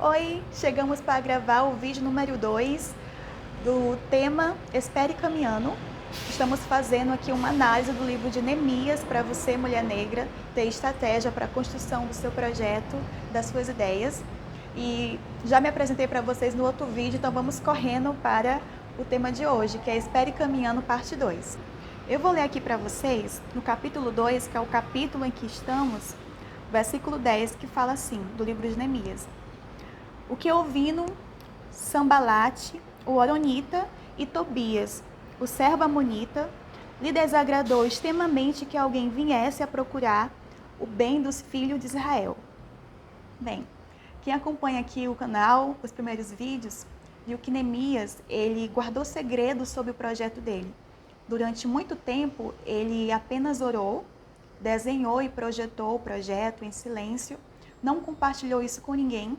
Oi, chegamos para gravar o vídeo número 2 do tema Espere Caminhando. Estamos fazendo aqui uma análise do livro de Neemias para você, mulher negra, ter estratégia para a construção do seu projeto, das suas ideias. E já me apresentei para vocês no outro vídeo, então vamos correndo para o tema de hoje, que é Espere Caminhando, parte 2. Eu vou ler aqui para vocês, no capítulo 2, que é o capítulo em que estamos, versículo 10, que fala assim, do livro de Neemias. O que ouvindo Sambalate, o Horonita, e Tobias, o servo amonita, lhe desagradou extremamente que alguém viesse a procurar o bem dos filhos de Israel. Bem, quem acompanha aqui o canal, os primeiros vídeos, viu que Neemias, ele guardou segredo sobre o projeto dele. Durante muito tempo, ele apenas orou, desenhou e projetou o projeto em silêncio, não compartilhou isso com ninguém,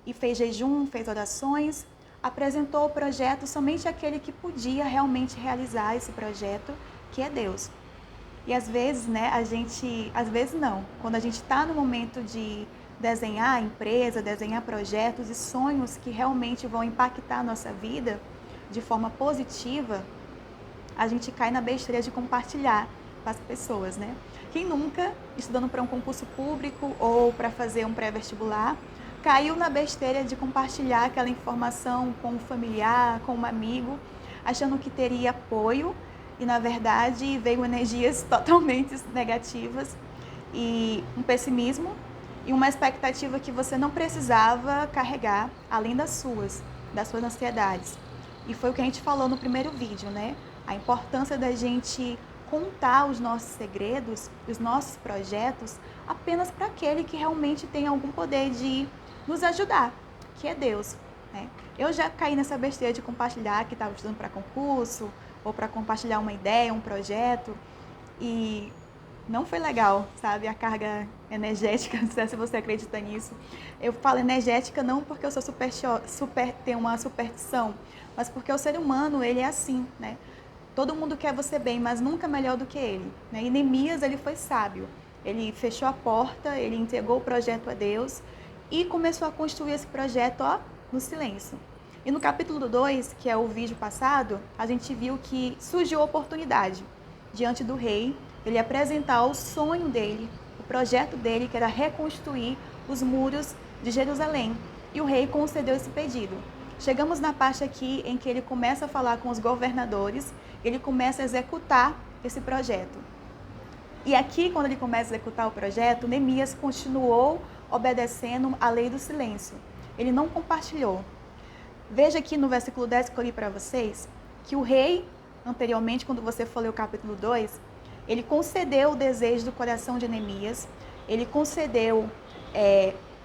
e fez jejum, fez orações, apresentou o projeto somente àquele que podia realmente realizar esse projeto, que é Deus. E às vezes, às vezes não, quando a gente está no momento de desenhar a empresa, desenhar projetos e sonhos que realmente vão impactar a nossa vida de forma positiva, a gente cai na besteira de compartilhar com as pessoas, né? Quem nunca, estudando para um concurso público ou para fazer um pré-vestibular, caiu na besteira de compartilhar aquela informação com um familiar, com um amigo, achando que teria apoio e, na verdade, veio energias totalmente negativas e um pessimismo e uma expectativa que você não precisava carregar, além das suas ansiedades. E foi o que a gente falou no primeiro vídeo, né? A importância da gente contar os nossos segredos, os nossos projetos, apenas para aquele que realmente tem algum poder de nos ajudar, que é Deus, né? Eu já caí nessa besteira de compartilhar que estava estudando para concurso, ou para compartilhar uma ideia, um projeto, e não foi legal, sabe? A carga energética, não sei se você acredita nisso. Eu falo energética não porque eu sou tenho uma superstição, mas porque o ser humano, ele é assim, né? Todo mundo quer você bem, mas nunca melhor do que ele, né? E Neemias, ele foi sábio. Ele fechou a porta, ele entregou o projeto a Deus e começou a construir esse projeto, no silêncio. E no capítulo 2, que é o vídeo passado, a gente viu que surgiu a oportunidade diante do rei, ele apresentar o sonho dele, o projeto dele, que era reconstruir os muros de Jerusalém. E o rei concedeu esse pedido. Chegamos na parte aqui em que ele começa a falar com os governadores, ele começa a executar esse projeto. E aqui, quando ele começa a executar o projeto, Neemias continuou obedecendo a lei do silêncio. Ele não compartilhou. Veja aqui no versículo 10 que eu li para vocês, que o rei, anteriormente, quando você for ler o capítulo 2, ele concedeu o desejo do coração de Neemias, ele concedeu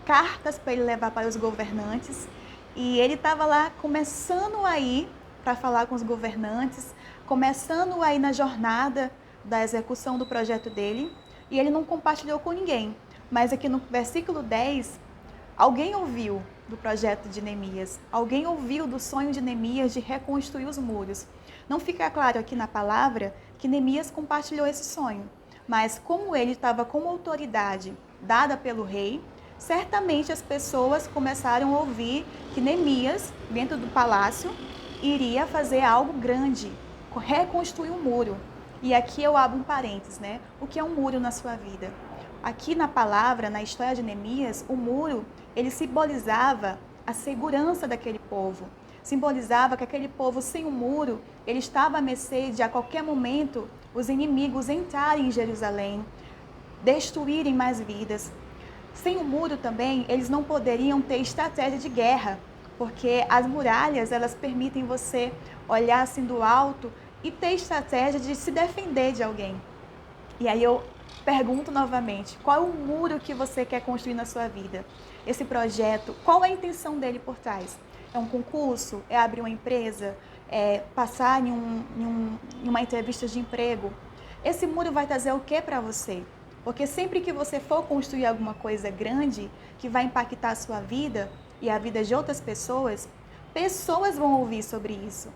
cartas para ele levar para os governantes, e ele estava lá começando a ir para falar com os governantes, começando a ir na jornada da execução do projeto dele, e ele não compartilhou com ninguém. Mas aqui no versículo 10, alguém ouviu do projeto de Neemias, alguém ouviu do sonho de Neemias de reconstruir os muros. Não fica claro aqui na palavra que Neemias compartilhou esse sonho, mas como ele estava com autoridade dada pelo rei, certamente as pessoas começaram a ouvir que Neemias, dentro do palácio, iria fazer algo grande, reconstruir um muro. E aqui eu abro um parênteses, né? O que é um muro na sua vida? Aqui na palavra, na história de Neemias, o muro, ele simbolizava a segurança daquele povo. Simbolizava que aquele povo sem o muro, ele estava à mercê de a qualquer momento os inimigos entrarem em Jerusalém, destruírem mais vidas. Sem o muro também, eles não poderiam ter estratégia de guerra, porque as muralhas, elas permitem você olhar assim do alto e ter estratégia de se defender de alguém. E aí eu pergunto novamente, qual é o muro que você quer construir na sua vida? Esse projeto, qual é a intenção dele por trás? É um concurso? É abrir uma empresa? É passar em uma entrevista de emprego? Esse muro vai trazer o que para você? Porque sempre que você for construir alguma coisa grande que vai impactar a sua vida e a vida de outras pessoas, pessoas vão ouvir sobre isso,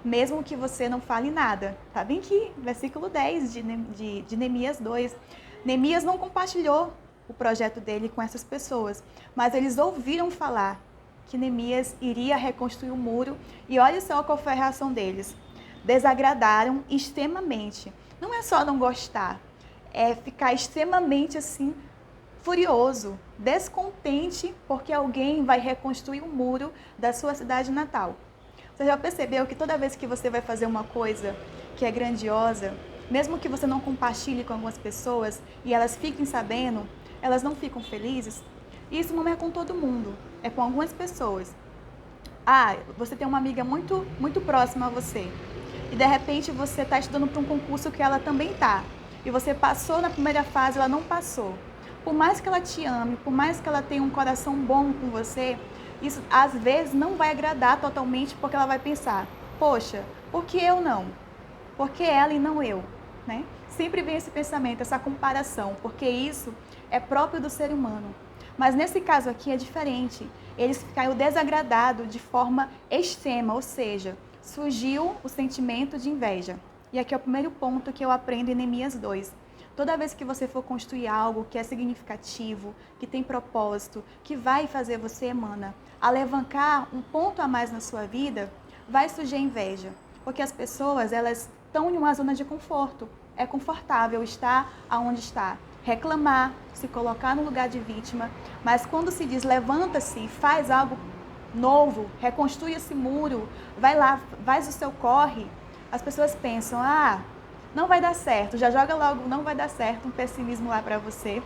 mesmo que você não fale nada. Tá bem aqui, versículo 10 de Neemias 2. Neemias não compartilhou o projeto dele com essas pessoas, mas eles ouviram falar que Neemias iria reconstruir o muro e olha só qual foi a reação deles. Desagradaram extremamente. Não é só não gostar, é ficar extremamente assim furioso, descontente porque alguém vai reconstruir o muro da sua cidade natal. Você já percebeu que toda vez que você vai fazer uma coisa que é grandiosa, mesmo que você não compartilhe com algumas pessoas e elas fiquem sabendo, elas não ficam felizes? Isso não é com todo mundo, é com algumas pessoas. Ah, você tem uma amiga muito próxima a você e de repente você está estudando para um concurso que ela também está e você passou na primeira fase, ela não passou. Por mais que ela te ame, por mais que ela tenha um coração bom com você, isso às vezes não vai agradar totalmente porque ela vai pensar, poxa, por que eu não? Por que ela e não eu? Né? Sempre vem esse pensamento, essa comparação, porque isso é próprio do ser humano. Mas nesse caso aqui é diferente. Eles ficaram desagradados de forma extrema, ou seja, surgiu o sentimento de inveja. E aqui é o primeiro ponto que eu aprendo em Neemias 2. Toda vez que você for construir algo que é significativo, que tem propósito, que vai fazer você, mana, alavancar um ponto a mais na sua vida, vai surgir a inveja. Porque as pessoas, elas estão em uma zona de conforto. É confortável estar aonde está, reclamar, se colocar no lugar de vítima. Mas quando se diz levanta-se, faz algo novo, reconstrui esse muro, vai lá, faz o seu corre, as pessoas pensam, não vai dar certo, já joga logo, não vai dar certo, um pessimismo lá para você.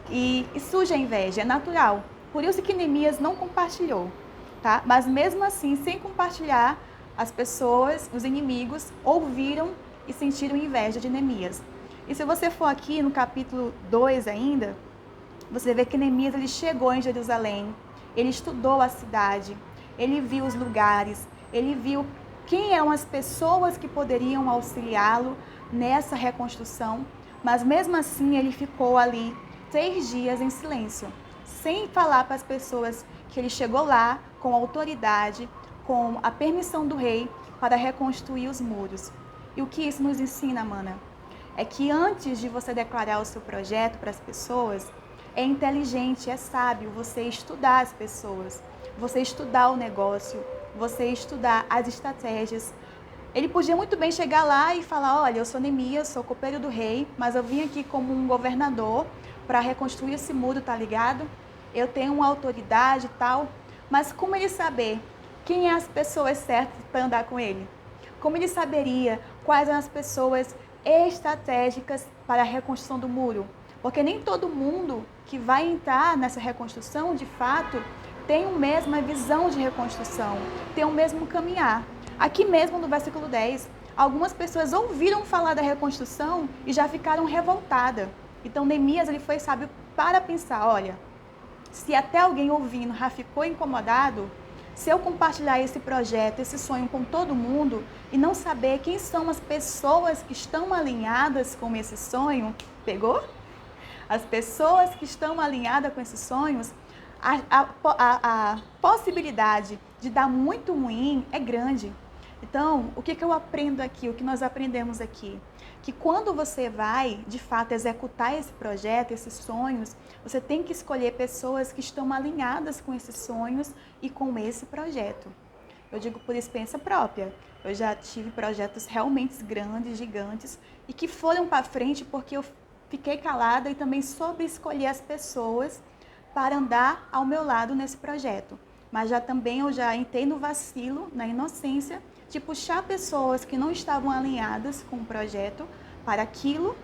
E surge a inveja, é natural. Por isso que Neemias não compartilhou, tá? Mas mesmo assim, sem compartilhar, as pessoas, os inimigos, ouviram e sentiram inveja de Neemias. E se você for aqui no capítulo 2 ainda, você vê que Neemias ele chegou em Jerusalém, ele estudou a cidade, ele viu os lugares, ele viu quem eram as pessoas que poderiam auxiliá-lo nessa reconstrução, mas mesmo assim ele ficou ali 3 dias em silêncio, sem falar para as pessoas que ele chegou lá com autoridade, com a permissão do rei para reconstruir os muros. E o que isso nos ensina, mana? É que antes de você declarar o seu projeto para as pessoas, é inteligente, é sábio você estudar as pessoas, você estudar o negócio, você estudar as estratégias. Ele podia muito bem chegar lá e falar, olha, eu sou Neemias, sou copeiro do rei, mas eu vim aqui como um governador para reconstruir esse muro, tá ligado? Eu tenho uma autoridade e tal, mas como ele saber quem é as pessoas certas para andar com ele? Como ele saberia quais são as pessoas estratégicas para a reconstrução do muro? Porque nem todo mundo que vai entrar nessa reconstrução, de fato, tem a mesma visão de reconstrução, tem o mesmo caminhar. Aqui mesmo no versículo 10, algumas pessoas ouviram falar da reconstrução e já ficaram revoltadas. Então Neemias ele foi sábio para pensar, olha, se até alguém ouvindo já ficou incomodado, se eu compartilhar esse projeto, esse sonho com todo mundo e não saber quem são as pessoas que estão alinhadas com esse sonho, pegou? As pessoas que estão alinhadas com esses sonhos, a possibilidade de dar muito ruim é grande. Então, o que eu aprendo aqui, o que nós aprendemos aqui? Que quando você vai, de fato, executar esse projeto, esses sonhos, você tem que escolher pessoas que estão alinhadas com esses sonhos e com esse projeto. Eu digo por experiência própria. Eu já tive projetos realmente grandes, gigantes, e que foram para frente porque eu fiquei calada e também soube escolher as pessoas para andar ao meu lado nesse projeto. Mas eu já entrei no vacilo, na inocência, de puxar pessoas que não estavam alinhadas com o projeto para aquilo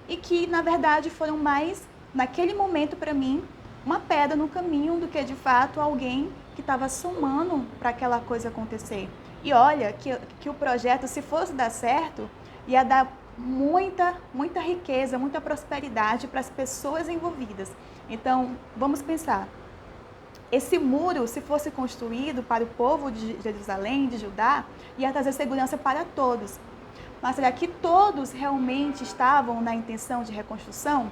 e que, na verdade, foram mais, naquele momento, para mim, uma pedra no caminho do que, de fato, alguém que estava somando para aquela coisa acontecer. E olha, que o projeto, se fosse dar certo, ia dar muita riqueza, muita prosperidade para as pessoas envolvidas. Então, vamos pensar. Esse muro, se fosse construído para o povo de Jerusalém, de Judá, ia trazer segurança para todos. Mas será que todos realmente estavam na intenção de reconstrução?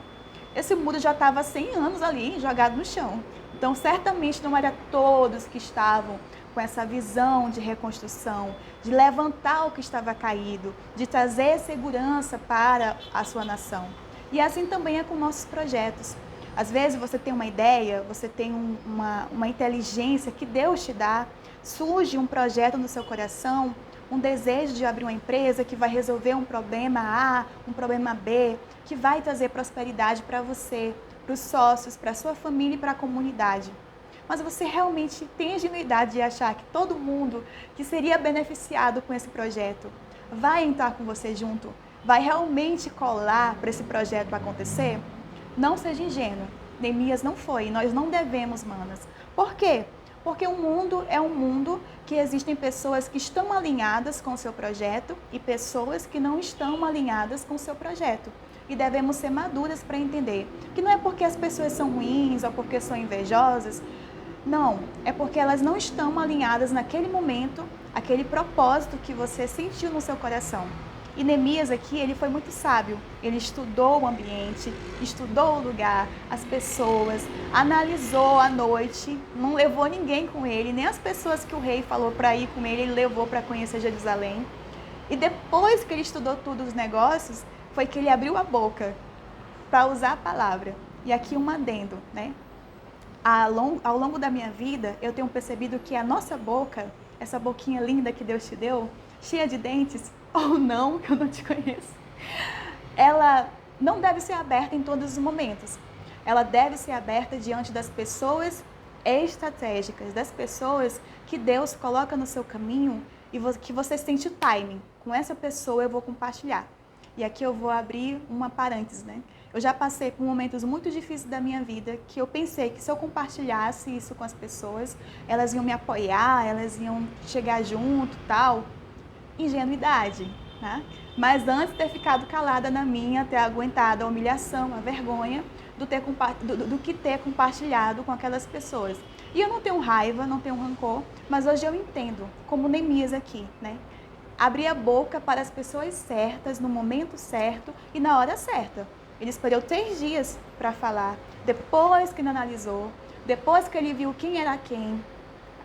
Esse muro já estava há 100 anos ali, jogado no chão. Então, certamente não era todos que estavam com essa visão de reconstrução, de levantar o que estava caído, de trazer segurança para a sua nação. E assim também é com nossos projetos. Às vezes você tem uma ideia, você tem uma inteligência que Deus te dá, surge um projeto no seu coração, um desejo de abrir uma empresa que vai resolver um problema A, um problema B, que vai trazer prosperidade para você, para os sócios, para a sua família e para a comunidade. Mas você realmente tem a ingenuidade de achar que todo mundo que seria beneficiado com esse projeto vai entrar com você junto? Vai realmente colar para esse projeto acontecer? Não seja ingênuo. Neemias não foi. Nós não devemos, manas. Por quê? Porque o mundo é um mundo que existem pessoas que estão alinhadas com o seu projeto e pessoas que não estão alinhadas com o seu projeto. E devemos ser maduras para entender que não é porque as pessoas são ruins ou porque são invejosas. Não, é porque elas não estão alinhadas naquele momento, aquele propósito que você sentiu no seu coração. E Neemias aqui, ele foi muito sábio. Ele estudou o ambiente, estudou o lugar, as pessoas, analisou a noite, não levou ninguém com ele, nem as pessoas que o rei falou para ir com ele, ele levou para conhecer Jerusalém. E depois que ele estudou todos os negócios, foi que ele abriu a boca para usar a palavra. E aqui um adendo, né? Ao longo da minha vida, eu tenho percebido que a nossa boca, essa boquinha linda que Deus te deu, cheia de dentes, ou não, que eu não te conheço, ela não deve ser aberta em todos os momentos. Ela deve ser aberta diante das pessoas estratégicas, das pessoas que Deus coloca no seu caminho e que você sente o timing. Com essa pessoa eu vou compartilhar. E aqui eu vou abrir uma parênteses, né? Eu já passei por momentos muito difíceis da minha vida que eu pensei que se eu compartilhasse isso com as pessoas, elas iam me apoiar, elas iam chegar junto, tal. Ingenuidade, né? Mas antes de ter ficado calada na minha, ter aguentado a humilhação, a vergonha do que ter compartilhado com aquelas pessoas. E eu não tenho raiva, não tenho rancor, mas hoje eu entendo, como Neemias aqui, né? Abrir a boca para as pessoas certas, no momento certo e na hora certa. Ele esperou 3 dias para falar. Depois que ele analisou, depois que ele viu quem era quem,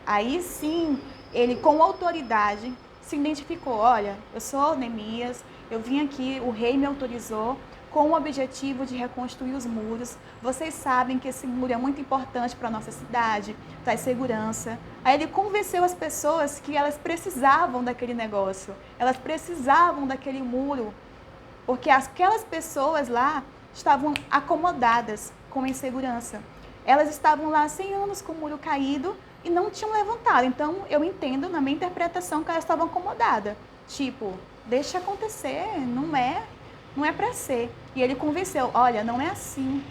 aí sim, ele com autoridade se identificou. Olha, eu sou Neemias, eu vim aqui, o rei me autorizou com o objetivo de reconstruir os muros. Vocês sabem que esse muro é muito importante para a nossa cidade, traz segurança. Aí ele convenceu as pessoas que elas precisavam daquele negócio, elas precisavam daquele muro, porque aquelas pessoas lá estavam acomodadas com a insegurança. Elas estavam lá há 100 anos com o muro caído e não tinham levantado. Então, eu entendo, na minha interpretação, que elas estavam acomodadas. Tipo, deixa acontecer, não é para ser. E ele convenceu, olha, não é assim.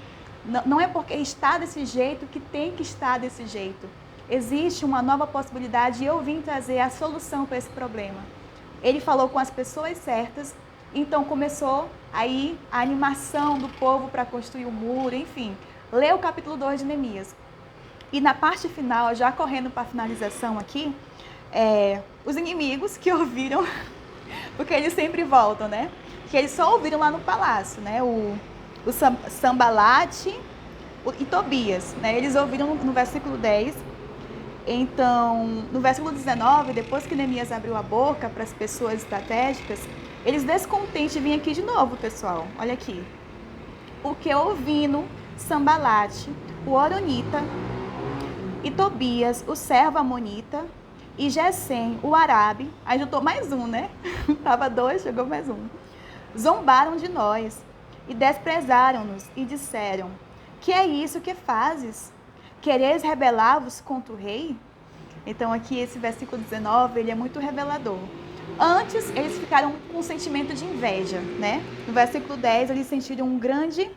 Não é porque está desse jeito que tem que estar desse jeito. Existe uma nova possibilidade e eu vim trazer a solução para esse problema. Ele falou com as pessoas certas, então começou aí a animação do povo para construir o muro, enfim. Lê o capítulo 2 de Neemias. E na parte final, já correndo para a finalização aqui, os inimigos que ouviram, porque eles sempre voltam, né? Que eles só ouviram lá no palácio, né? O Sambalate e Tobias, né? Eles ouviram no versículo 10. Então, no versículo 19, depois que Neemias abriu a boca para as pessoas estratégicas, eles descontentes vinham aqui de novo, pessoal. Olha aqui. O que ouvindo Sambalate, o Horonita, e Tobias, o servo amonita, e Gesem, o árabe, aí juntou mais um, né? Tava 2, chegou mais um. Zombaram de nós e desprezaram-nos e disseram: que é isso que fazes? Quereis rebelar-vos contra o rei? Então aqui esse versículo 19, ele é muito revelador. Antes, eles ficaram com um sentimento de inveja, né? No versículo 10, eles sentiram um grande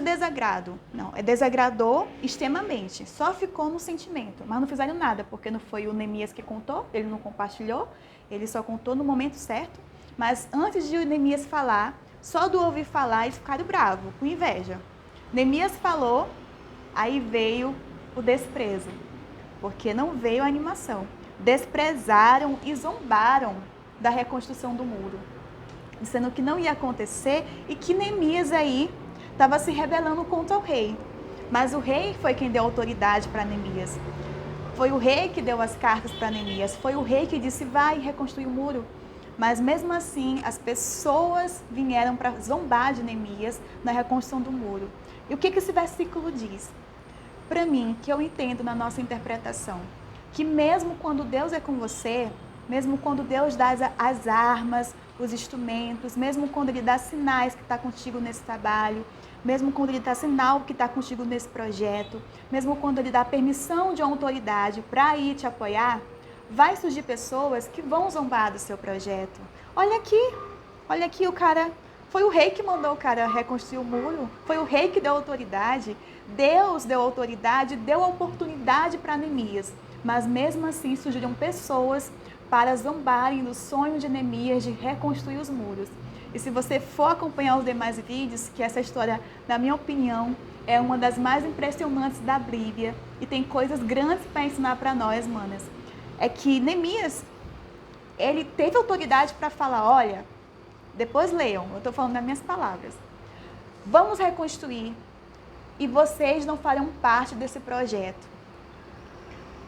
desagrado. Não, desagradou extremamente. Só ficou no sentimento, mas não fizeram nada, porque não foi o Neemias que contou, ele não compartilhou, ele só contou no momento certo. Mas antes de o Neemias falar, só do ouvir falar, eles ficaram bravos, com inveja. Neemias falou, aí veio o desprezo, porque não veio a animação. Desprezaram e zombaram da reconstrução do muro, dizendo que não ia acontecer e que Neemias aí estava se rebelando contra o rei. Mas o rei foi quem deu autoridade para Neemias. Foi o rei que deu as cartas para Neemias. Foi o rei que disse, vai reconstruir o muro. Mas mesmo assim, as pessoas vieram para zombar de Neemias na reconstrução do muro. E o que esse versículo diz? Para mim, que eu entendo na nossa interpretação, que mesmo quando Deus é com você, mesmo quando Deus dá as armas, os instrumentos, mesmo quando Ele dá sinais que está contigo nesse trabalho, mesmo quando Ele dá sinal que está contigo nesse projeto, mesmo quando Ele dá permissão de uma autoridade para ir te apoiar, vai surgir pessoas que vão zombar do seu projeto. Olha aqui o cara, foi o rei que mandou o cara reconstruir o muro, foi o rei que deu autoridade, Deus deu autoridade, deu oportunidade para Neemias, mas mesmo assim surgiram pessoas para zombarem do sonho de Neemias de reconstruir os muros. E se você for acompanhar os demais vídeos, que essa história, na minha opinião, é uma das mais impressionantes da Bíblia e tem coisas grandes para ensinar para nós, manas, é que Neemias, ele teve autoridade para falar, olha, depois leiam, eu estou falando nas minhas palavras, vamos reconstruir e vocês não farão parte desse projeto.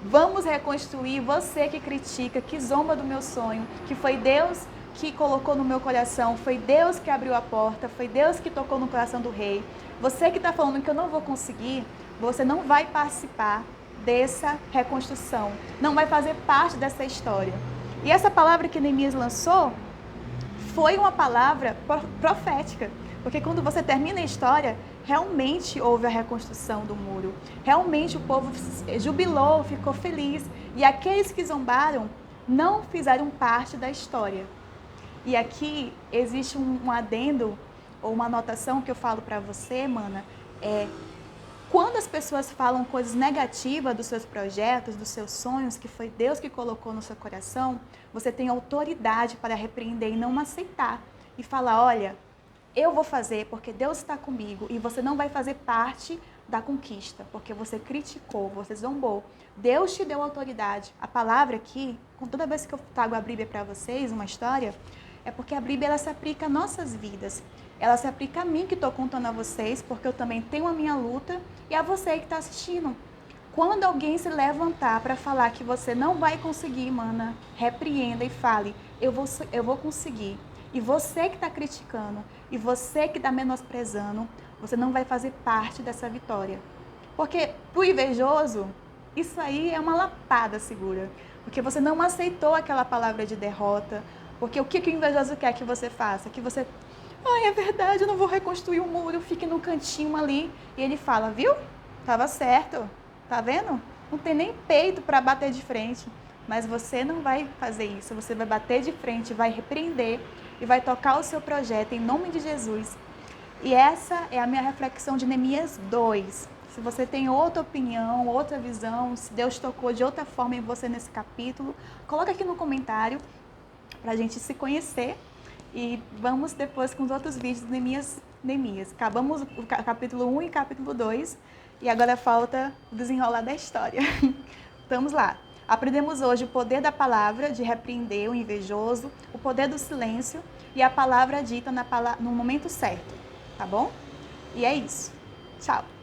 Vamos reconstruir, você que critica, que zomba do meu sonho, que foi Deus que colocou no meu coração, foi Deus que abriu a porta, foi Deus que tocou no coração do rei. Você que está falando que eu não vou conseguir, você não vai participar dessa reconstrução, não vai fazer parte dessa história. E essa palavra que Neemias lançou foi uma palavra profética, porque quando você termina a história, realmente houve a reconstrução do muro, realmente o povo jubilou, ficou feliz, e aqueles que zombaram não fizeram parte da história. E aqui existe um adendo, ou uma anotação que eu falo para você, mana, quando as pessoas falam coisas negativas dos seus projetos, dos seus sonhos, que foi Deus que colocou no seu coração, você tem autoridade para repreender e não aceitar. E falar, olha, eu vou fazer porque Deus está comigo e você não vai fazer parte da conquista, porque você criticou, você zombou. Deus te deu autoridade. A palavra aqui, toda vez que eu trago a Bíblia para vocês, uma história, é porque a Bíblia ela se aplica às nossas vidas. Ela se aplica a mim que estou contando a vocês, porque eu também tenho a minha luta, e a você que está assistindo. Quando alguém se levantar para falar que você não vai conseguir, mana, repreenda e fale, eu vou conseguir. E você que está criticando, e você que está menosprezando, você não vai fazer parte dessa vitória. Porque para o invejoso, isso aí é uma lapada segura. Porque você não aceitou aquela palavra de derrota. Porque o que o invejoso quer que você faça? Que você, ai, é verdade, eu não vou reconstruir o muro, fique no cantinho ali. E ele fala, viu? Tava certo, tá vendo? Não tem nem peito para bater de frente. Mas você não vai fazer isso, você vai bater de frente, vai repreender e vai tocar o seu projeto em nome de Jesus. E essa é a minha reflexão de Neemias 2. Se você tem outra opinião, outra visão, se Deus tocou de outra forma em você nesse capítulo, coloca aqui no comentário para a gente se conhecer. E vamos depois com os outros vídeos de Neemias. Acabamos o capítulo 1 e capítulo 2 e agora falta o desenrolar da história. Vamos lá. Aprendemos hoje o poder da palavra de repreender o invejoso, o poder do silêncio e a palavra dita no momento certo, tá bom? E é isso. Tchau!